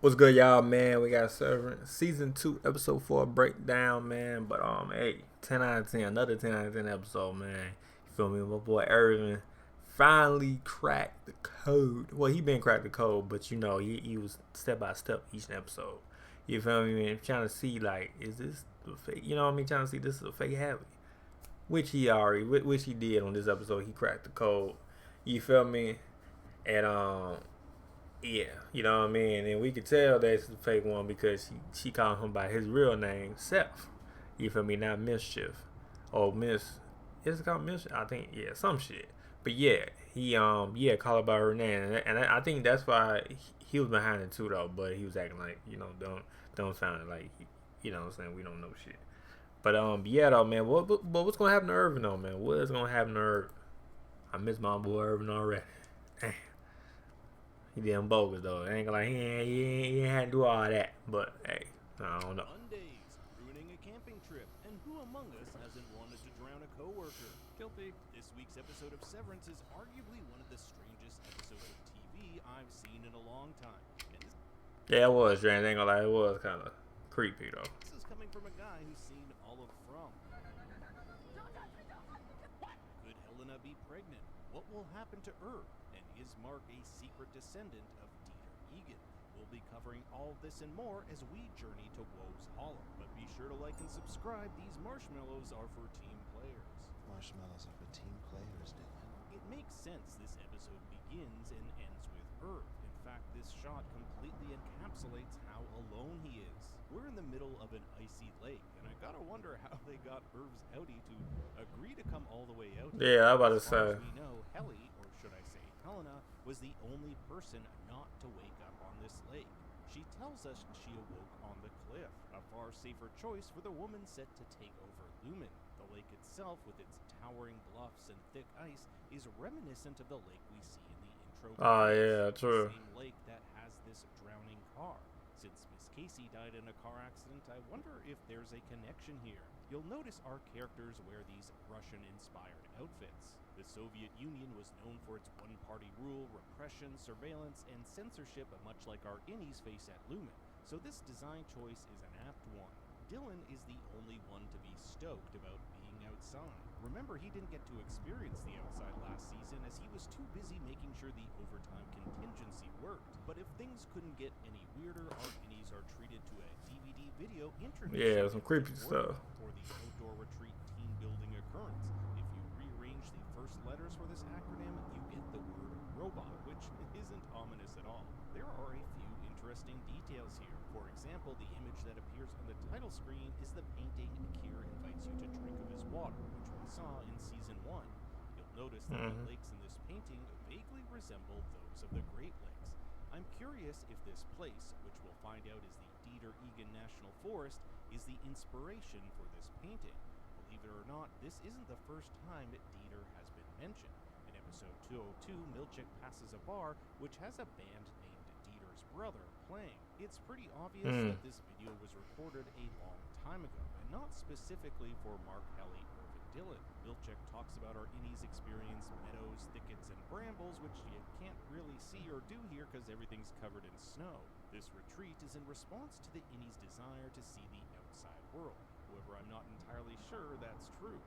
What's good, y'all, man? We got Severance Season 2, Episode 4 breakdown, man. But, hey, 10 out of 10, another 10 out of 10 episode, man. You feel me? My boy Irvin finally cracked the code. Well, he been cracked the code, but, you know, he was step by step each episode. You feel me, man? Trying to see, like, is this the fake? You know what I mean? Trying to see this is a fake habit. Which he did on this episode. He cracked the code. You feel me? And, yeah, you know what I mean? And we could tell that's the fake one because she called him by his real name, Seth. You feel me? Not Mischief. Or Miss. Is it called Mischief? I think, yeah, some shit. But yeah, he, called her by her name. And I think that's why he was behind it too, though. But he was acting like, you know, don't sound like, you know what I'm saying? We don't know shit. But, yeah, though, man. But what's going to happen to Irvin, though, man? What is going to happen to Irvin? I miss my boy Irvin already. Damn. He damn bogus though. It ain't like he ain't had to do all that. But hey, I don't know. Mondays, ruining a camping trip, and who among us hasn't wanted to drown a coworker? Guilty. This week's episode of Severance is arguably one of the strangest episodes of TV I've seen in a long time. Yeah, it was strange. Ain't gonna lie, it was kind of creepy though. This is coming from a guy who's seen all of From. Could Helena be pregnant? What will happen to her? And is Mark a secret descendant of Dieter Egan? We'll be covering all this and more as we journey to Woe's Hollow. But be sure to like and subscribe. These marshmallows are for team players. Marshmallows are for team players, Dylan. It makes sense this episode begins and ends with Irv. In fact, this shot completely encapsulates how alone he is. We're in the middle of an icy lake, and I gotta wonder how they got Irv's outie to agree to come all the way out. Yeah, I was about to As far say. as we know, Helly, or should I say Helena, was the only person not to wake up on this lake. She tells us she awoke on the cliff, a far safer choice for the woman set to take over Lumen. The lake itself, with its towering bluffs and thick ice, is reminiscent of the lake we see in the intro. Oh yeah, true. The same lake that has this drowning car. Since Miss Casey died in a car accident, I wonder if there's a connection here. You'll notice our characters wear these Russian-inspired outfits. The Soviet Union was known for its one-party rule, repression, surveillance, and censorship, much like our innies face at Lumen. So this design choice is an apt one. Dylan is the only one to be stoked about being outside. Remember, he didn't get to experience the outside last season as he was too busy making sure the overtime contingency worked. But if things couldn't get any weirder, our innies are treated to a DVD video introducing Yeah, some creepy stuff. or the outdoor retreat team building occurrence. If you rearrange the first letters for this acronym, you get the word robot, which isn't ominous at all. There are a few interesting details here. For example, the image that appears on the title screen is the painting Kier invites you to drink of his water, which we saw in Season 1. You'll notice that the lakes in this painting vaguely resemble those of the Great Lakes. I'm curious if this place, which we'll find out is the Dieter Egan National Forest, is the inspiration for this painting. Believe it or not, this isn't the first time that Dieter has been mentioned. In episode 202, Milchik passes a bar which has a band named Dieter's brother playing. It's pretty obvious that this video was recorded a long time ago, and not specifically for Mark, Helly, Irvin, Dylan. Milchik talks about our innies experience meadows, thickets, and brambles, which you can't really see or do here because everything's covered in snow. This retreat is in response to the innies' desire to see the outside world. However, I'm not entirely sure that's true.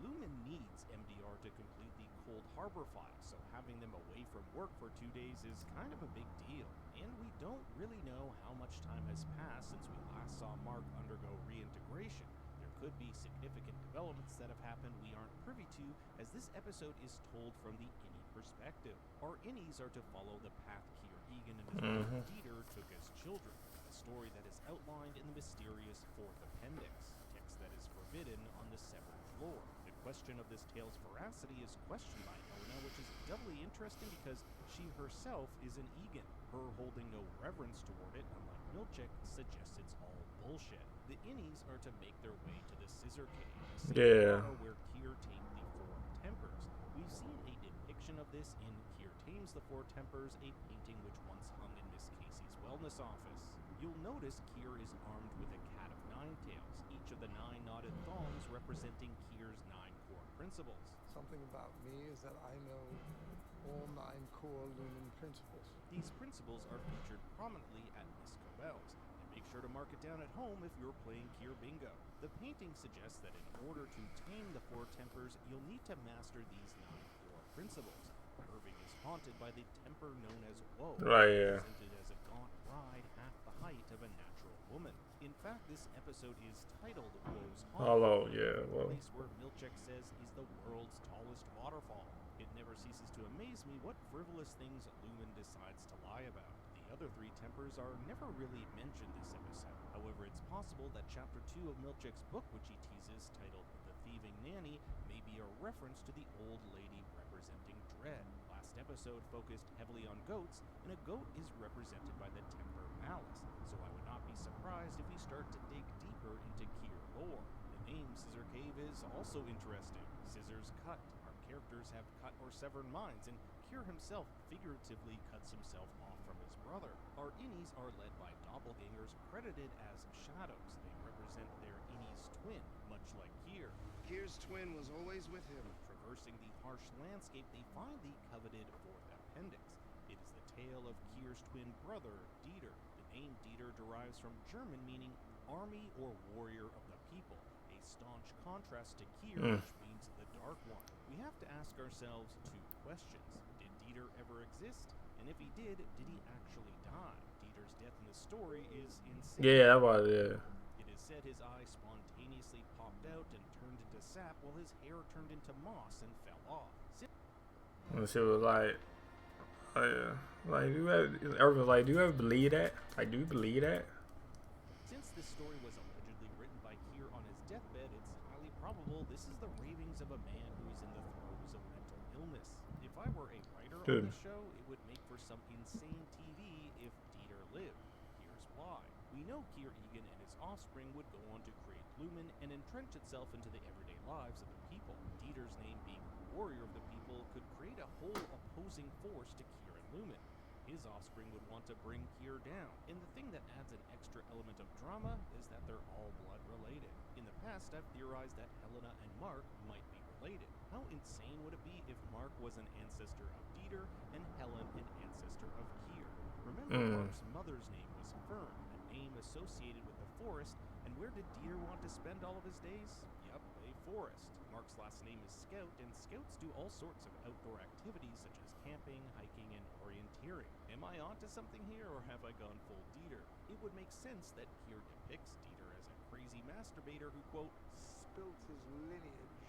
Lumen needs MDR to complete the Cold Harbor file, so having them away from work for 2 days is kind of a big deal. And we don't really know how much time has passed since we last saw Mark undergo reintegration. There could be significant developments that have happened we aren't privy to, as this episode is told from the innie perspective. Our innies are to follow the path Kier Egan and his brother Dieter took as children, a story that is outlined in the mysterious Fourth Appendix, text that is forbidden on the Severed floor. The question of this tale's veracity is questioned by Helena, which is doubly interesting because she herself is an Egan. Her holding no reverence toward it, unlike Milchik, suggests it's all bullshit. The innies are to make their way to the Scissor Cave, where Kier tamed the Four Tempers. We've seen a depiction of this in Kier Tames the Four Tempers, a painting which once hung in Miss Casey's wellness office. You'll notice Kier is armed with a cat of nine tails, each of the 9 knotted thongs representing Kier's 9 core principles. Something about me is that I know all 9 core lumen principles. These principles are featured prominently at Miss Cobell's, and make sure to mark it down at home if you're playing Kier Bingo. The painting suggests that in order to tame the 4 tempers, you'll need to master these 9 core principles. Irving is haunted by the temper known as woe, presented as a gaunt bride half the height of a natural woman. In fact, this episode is titled Woe's Hollow, the place where Milchek says is the world's tallest waterfall. It never ceases to amaze me what frivolous things Lumen decides to lie about. The other 3 tempers are never really mentioned this episode. However, it's possible that Chapter 2 of Milchek's book, which he teases, titled The Thieving Nanny, may be a reference to the old lady representing Dread. Last episode focused heavily on goats, and a goat is represented by the temper Malice, so I would not be surprised if we start to dig deeper into Kier lore. The name Scissor Cave is also interesting. Scissors cut. Our characters have cut or severed minds, and Kier himself figuratively cuts himself off from his brother. Our innies are led by doppelgangers credited as shadows. They represent their innie's twin, much like Kier. Kier's twin was always with him. Traversing the harsh landscape, they find the coveted 4th appendix. It is the tale of Kier's twin brother, Dieter. The name Dieter derives from German meaning army or warrior of the people, a staunch contrast to Kier, which means the Dark One. We have to ask ourselves 2 questions. Did Dieter ever exist? And if he did he actually die? Dieter's death in the story is insane. Yeah, that was it. It is said his eye spontaneously popped out and turned into sap, while his hair turned into moss and fell off. And she was like, do you ever believe that? Like, do you believe that? Since this story was allegedly written by Kier on his deathbed, it's highly probable this is the ravings of a man who is in the throes of mental illness. If I were a writer on the show, it would make for some insane TV if Dieter lived. Here's why. We know Kier Egan and his offspring would go on to create Lumen and entrench itself into the everyday lives of the people. Dieter's name being warrior of the people could create a whole opposing force to Kier and Lumen. His offspring would want to bring Kier down, and the thing that adds an extra element of drama is that they're all blood related. In the past, I've theorized that Helena and Mark might be related. How insane would it be if Mark was an ancestor of Dieter and Helen an ancestor of Kier? Remember, Mark's mother's name was Fern, a name associated with the forest, and where did Dieter want to spend all of his days? Yep, a forest. Mark's last name is Scout, and Scouts do all sorts of outdoor activities such as camping, hiking, and orienteering. Am I onto something here, or have I gone full Dieter? It would make sense that Kier depicts Dieter as a crazy masturbator who, quote, Spilt his lineage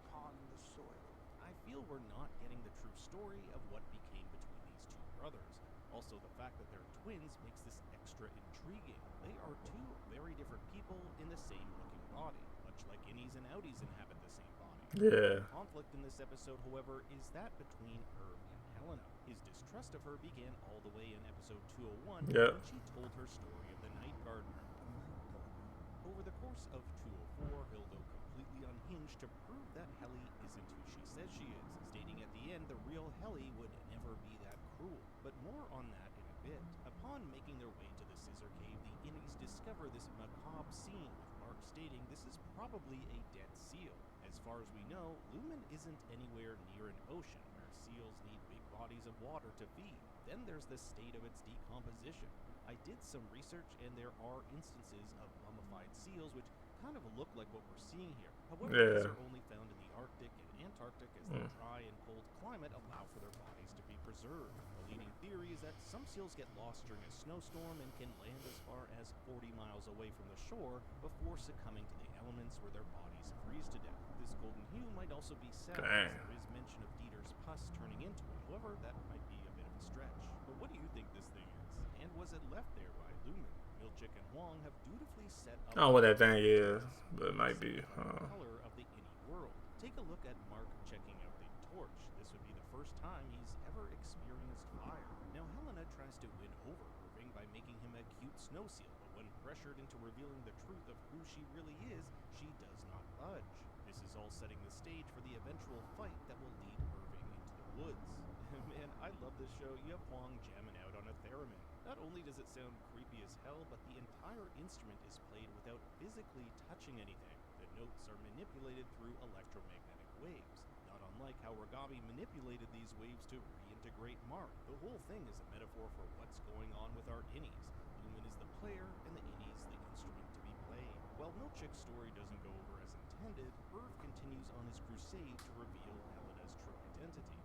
upon the soil. I feel we're not getting the true story of what became between these 2 brothers. Also, the fact that they're twins makes this extra intriguing. They are 2 very different people in the same looking body, much like innies and outies inhabit the same body. Yeah. The conflict in this episode, however, is that between Irv and Helena. His distrust of her began all the way in episode 201 when she told her story of the Night Gardener. Over the course of 204, he'll go completely unhinged to prove that Helly isn't who she says she is, stating at the end the real Helly would never be that cruel. But more on that in a bit. Upon making their way to the Scissor Cave, the innies discover this macabre scene, with Mark stating this is probably a dead seal. As far as we know, Lumen isn't anywhere near an ocean, where seals need big bodies of water to feed. Then there's the state of its decomposition. I did some research, and there are instances of mummified seals which kind of look like what we're seeing here. However, these are only found in the Arctic and Antarctic, as the dry and cold climate allow for their bodies to be preserved. The leading theory is that some seals get lost during a snowstorm and can land as far as 40 miles away from the shore before succumbing to the elements where their bodies freeze to death. This golden hue might also be sad, as there is mention of Dieter's pus turning into it. However, that might be a bit of a stretch. But what do you think this thing is? And was it left there by Lumen? Milchek and Huang have dutifully set up... I don't know what that thing is, but it might be. Color of the innie world. Take a look at Mark checking out the torch. This would be the first time he's ever experienced fire. Now, Helena tries to win over Irving by making him a cute snow seal, but when pressured into revealing the truth of who she really is, she does not budge. This is all setting the stage for the eventual fight that will lead Irving into the woods. Man, I love this show. You have Huang jamming out on a theremin. Not only does it sound creepy as hell, but the entire instrument is played without physically touching anything. The notes are manipulated through electromagnetic waves. Not unlike how Ragabi manipulated these waves to reintegrate Mark. The whole thing is a metaphor for what's going on with our innies. Lumen is the player, and the innies the instrument to be played. While Milchick's story doesn't go over as intended, Irv continues on his crusade to reveal Helena's true identity.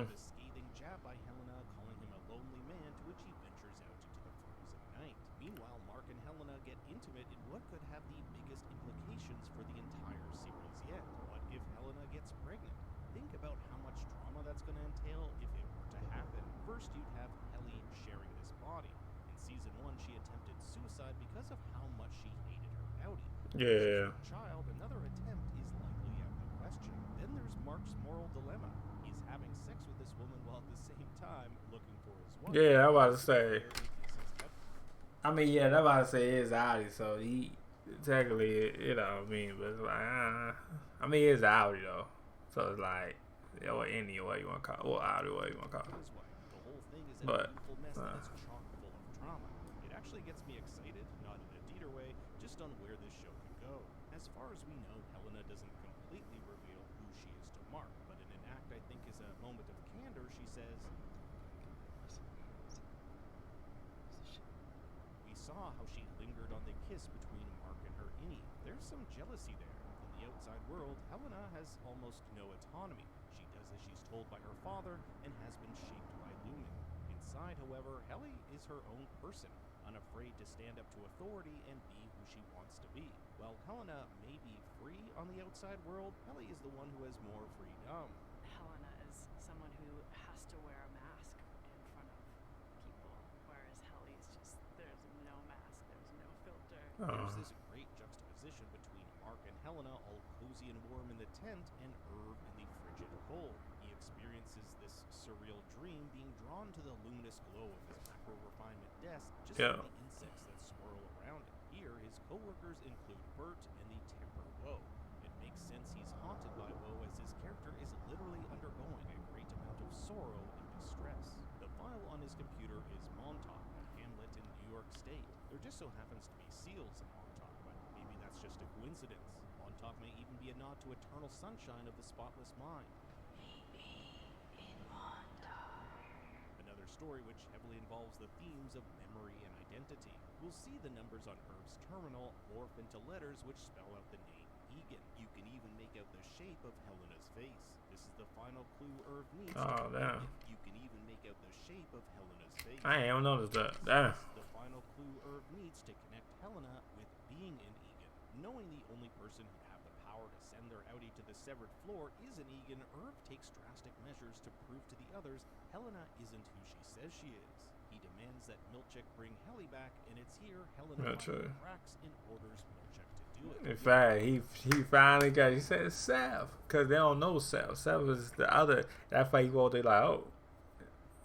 With a scathing jab by Helena, calling him a lonely man, to which he ventures out into the frozen night. Meanwhile, Mark and Helena get intimate in what could have the biggest implications for the entire series yet. What if Helena gets pregnant? Think about how much drama that's going to entail if it were to happen. First, you'd have Helly sharing this body. In season 1, she attempted suicide because of how much she hated her outie. Yeah. As a child, another attempt is likely out of the question. Then there's Mark's moral dilemma. He's having sex with this woman while at the same time looking for his wife. Yeah, I'm about to say. I mean, yeah, that's about to say it's Audi, so he technically, you know what I mean, but it's like, I mean, it's Audi though, so it's like, or any way you want to call it, or Audi, what you want to call it. The whole thing is a But, beautiful mess that's chock full of drama. It actually gets me excited, not in a Dieter way, just on where this show can go. As far as we know, Helena doesn't completely reveal who she is to Mark, but in an act I think is a moment of candor, she says, "We saw how she lingered on the kiss between Mark and her innie. There's some jealousy there. In the outside world, Helena has almost no autonomy. She does as she's told by her father and has been shaped by Lumen. Inside, however, Helly is her own person, unafraid to stand up to authority and be who she wants to be. While Helena may be free on the outside world, Helly is the one who has more freedom." Helena is someone who has to wear a mask in front of people, whereas Helly's just, there's no mask, there's no filter. There's this great juxtaposition between Mark and Helena, all cozy and warm in the tent, and Irv in the frigid cold. He experiences this surreal dream, being drawn to the luminous glow of his macro-refinement desk, just like the insects that swirl around it. Here, his co-workers include Bert and the Temper Woe. It makes sense he's haunted by Woe, as his character is literally undergoing a great amount of sorrow and distress. The file on his computer is Montauk, a hamlet in New York State. There just so happens to be seals in Montauk, but maybe that's just a coincidence. Montauk may even be a nod to eternal sunshine of the spotless mind. Another story which heavily involves the themes of memory and identity. We'll see the numbers on Irv's terminal morph into letters which spell out the name Egan. You can even make out the shape of Helena's face. This is the final clue Irv needs. Oh, damn. You can even make out the shape of Helena's face. I ain't even noticed that. Damn. The final clue Irv needs to connect Helena with being an Egan. Knowing the only person who have the power to send their outie to the severed floor is an Egan, Irv takes drastic measures to prove to the others Helena isn't who she says she is. He demands that Milchick bring Helly back, and it's here Helena cracks and orders Milchick to do it. In fact, he finally got, he said Sev, because they don't know Sev. Sev is the other, that's why he go there like, oh,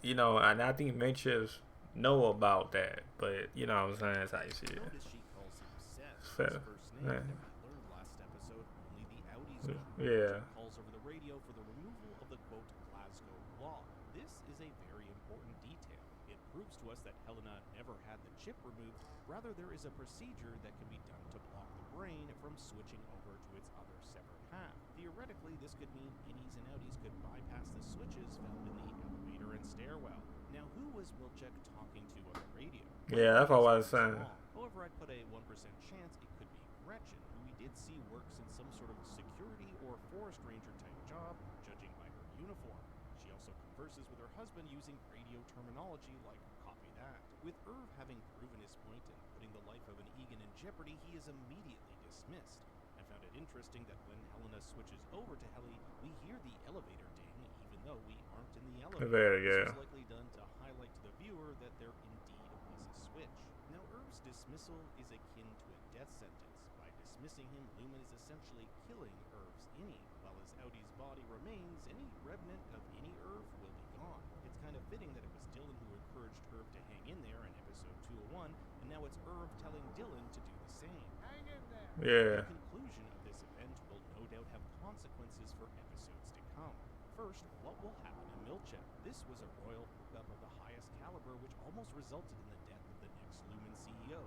you know, and I think Milchick know about that, but you know what I'm saying, that's how you see it. Notice she calls him Sev, Sev. his first name, Yeah. that we learned last episode only the outies know. Yeah. She calls over the radio for the removal of the quote Glasgow law. This is a very important detail. It proves to us that Helena never had the chip removed. Rather, there is a procedure that can be done to block the brain from switching over to its other severed half. Theoretically, this could mean innies and outies could bypass the switches found in the elevator and stairwell. Now, who was Milchick talking to on the radio? Yeah, that's what I was saying. However, I'd put a 1% chance it could be Gretchen, who we did see works in some sort of security or forest ranger type job, judging by her uniform. She also converses with her husband using radio terminology like copy that. With Irv having proven his point and putting the life of an Egan in jeopardy, he is immediately dismissed. I found it interesting that when Helena switches over to Helly, we hear the elevator ding, even though we aren't in the elevator. This was likely done to highlight to the viewer that there indeed was a switch. Now, Irv's dismissal is akin to a death sentence. By dismissing him, Lumen is essentially killing Irv's innie. While his outie's body remains, any remnant of any Irv will be gone. It's kind of fitting that it was Dylan who encouraged Irv to hang in there in episode 201, and now it's Irv telling Dylan to do the same. Hang in there. Yeah. The conclusion of this event will no doubt have consequences for episodes to come. First, what will happen to Milchick? This was a royal hookup of the highest caliber, which almost resulted in the death of the next Lumen CEO.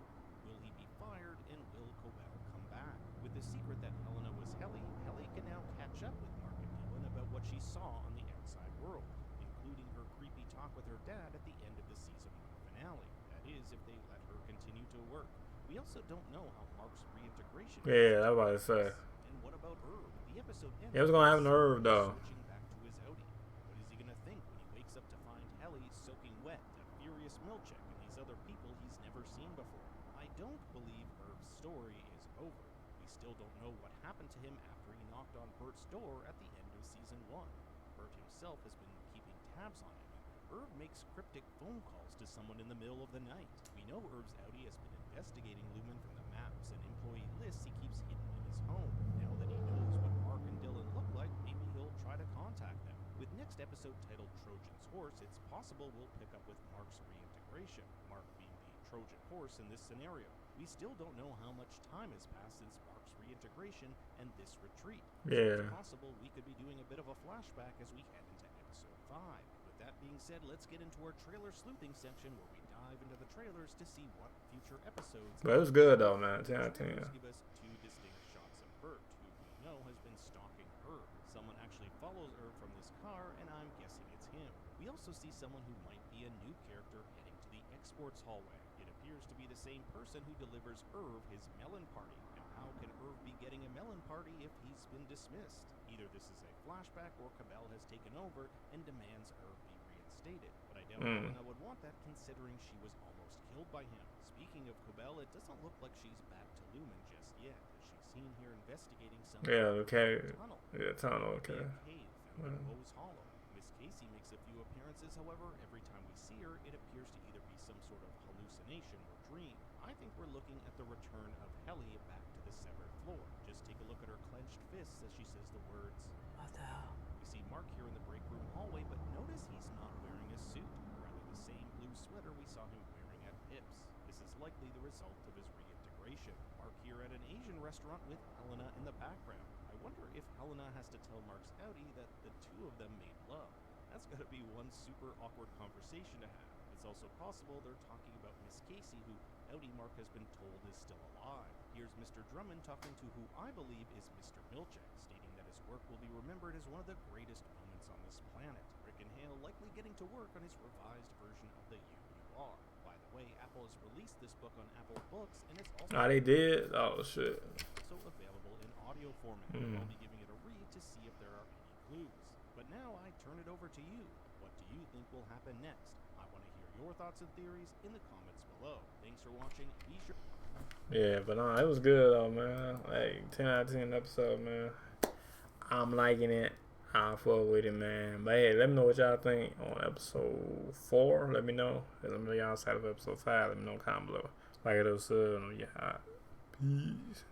Will he be fired, and will Cobell come back? With the secret that Helena was Helly, Helly can now catch up with Mark and Dylan about what what she saw on the outside world, including her creepy talk with her dad at the end of the season 1 finale. That is, if they let her continue to work. We also don't know how Mark's reintegration. Yeah, that's what I say. And what about Irv? The episode ends. Yeah, what's gonna happen to Irv though? Switching back to his Audi. What is he gonna think when he wakes up to find Helly soaking wet, a furious Milchek, and these other people he's never seen before? I don't believe Irv's story is over. We still don't know what happened to him after he knocked on Bert's door at the end of season 1. Bert himself has been keeping tabs on him. Irv makes cryptic phone calls to someone in the middle of the night. We know Irv's Audi has been investigating Lumen from the maps and employee lists he keeps hidden in his home. Now that he knows what Mark and Dylan look like, maybe he'll try to contact them. With next episode titled Trojan's Horse, it's possible we'll pick up with Mark's reintegration, Mark being the Trojan horse in this scenario. We still don't know how much time has passed since Mark's reintegration and this retreat. Yeah. So it's possible we could be doing a bit of a flashback as we head into episode 5. With that being said, let's get into our trailer sleuthing section where we dive into the trailers to see what future episodes. But it was good though, man. 10 out of 10. Give us 2 distinct shots of Bert, who we know has been stalking Irv. Someone actually follows Irv from this car, and I'm guessing it's him. We also see someone who might be a new character heading to the exports hallway. It appears to be the same person who delivers Irv his melon party. Now, how can Irv be getting a melon party if he's been dismissed? Either this is a flashback or Cabell has taken over and demands Irv be reinstated. But I doubt Helena would want that considering she was almost killed by him. Speaking of Cabell, it doesn't look like she's back to Lumen just yet, as she's seen here investigating some tunnel. Yeah, tunnel, okay. A cave found in Woe's Hollow. Miss Casey makes a few appearances, however, every time we see her, it appears to either be some sort of hallucination or dream. I think we're looking at the return of Helly back to the severed floor. Just take a look at her clenched fists as she says the words, "What the hell?" We see Mark here in the break room hallway, but notice he's not wearing a suit, rather the same blue sweater we saw him wearing at Pips. This is likely the result of his reintegration. Mark here at an Asian restaurant with Helena in the background. I wonder if Helena has to tell Mark's Audi that the two of them made love. That's gotta be one super awkward conversation to have. It's also possible they're talking about Miss Casey, who Audi Mark has been told is still alive. Here's Mr. Drummond talking to who I believe is Mr. Milchek, stating that his work will be remembered as one of the greatest moments on this planet. Rick and Hale likely getting to work on his revised version of the UUR. By the way, Apple has released this book on Apple Books, and it's also they did? Oh shit. also available in audio format. I'll be giving it a read to see if there are any clues. But now I turn it over to you. What do you think will happen next? I want to hear your thoughts and theories in the comments below. Thanks for watching. Be sure. Yeah, but it was good though, man. Like 10 out of 10 episode, man. I'm liking it. I fuck with it, man. But hey, let me know what y'all think on episode 4. Let me know. Let me know y'all side of episode 5. Let me know in the comment below. Like it was, yeah. Peace.